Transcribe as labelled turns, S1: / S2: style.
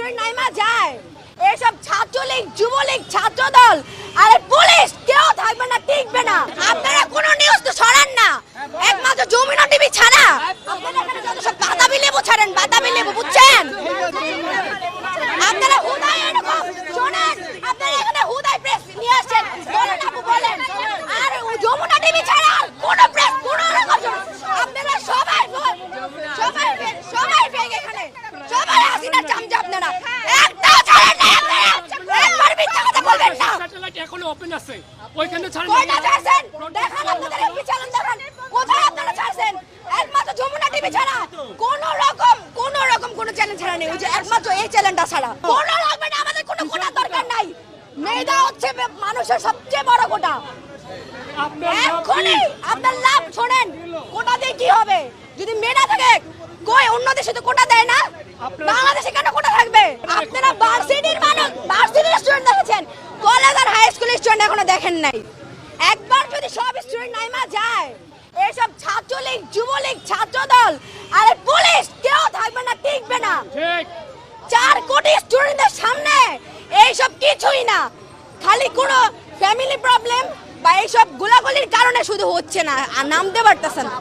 S1: Student Naima যায়, এইসব ছাত্রলীগ, যুবলীগ, ছাত্রদল আর police কেউ থাকবে না, টিকবে না। আপনারা কোনো নিউজ তো ছড়ান না, একমাত্র যমুনা টিভি ছাড়া। আপনারা এখানে যত সব বাতাবি লেবু ছাড়েন, বাতাবি লেবু, বুঝছেন? আপনারা হুদাই এরকম শোনেন, আপনারা এখানে হুদাই প্রেস নিয়ে আসছেন, বলেন আপু বলেন। আর যমুনা টিভি ছাড়া আর কোনো প্রেস কোনো রকম আপনারা সবাই ফেক এখানে, সবাই হাসিনার চামচা। আপনারা একটাও ছাড়েন না, আপনারা একবার মিথ্যা কথা বলবেন না।
S2: স্যাটেলাইট এখনো ওপেন আছে, ওইখানে ছাড়েন।
S1: কোনটা ছাড়ছেন দেখান, আপনাদের এমপি চ্যানেল দেখান, কোথায় আপনারা ছাড়ছেন? একমাত্র যমুনা টিভি ছাড়া কোনো রকম কোনো চ্যানেল ছাড়া নেই, ওই যে একমাত্র এই চ্যানেলটা ছাড়া। কোনো লাগবে না, আমাদের কোনো কোটার দরকার নাই। মেধা হচ্ছে মানুষের সবচেয়ে বড় কোটা। এখনই আপনার লাভ শোনেন, কোটা দিয়ে কি হবে? যদি মেধা থাকে, কই অন্য দেশে তো কোটা দেয় না, বাংলাদেশে কেন কোটা থাকবে? আপনারা ভার্সিটির মানুষ, ভার্সিটির স্টুডেন্ট দেখেছেন, কলেজ আর হাই স্কুলের স্টুডেন্ট এখনো দেখেন নাই। একবার যদি সব স্টুডেন্ট নাইমা যায়, এইসব ছাত্রলীগ, যুবলীগ, ছাত্রদল আর পুলিশ কেউ থাকবে না, টিকবে না। 4 কোটি স্টুডেন্টদের সামনে এইসব কিছুই না, খালি কোনো ফ্যামিলি প্রবলেম বা এইসব গোলাগুলির কারণে শুধু হচ্ছে না, আর নামতে পারতেছে না।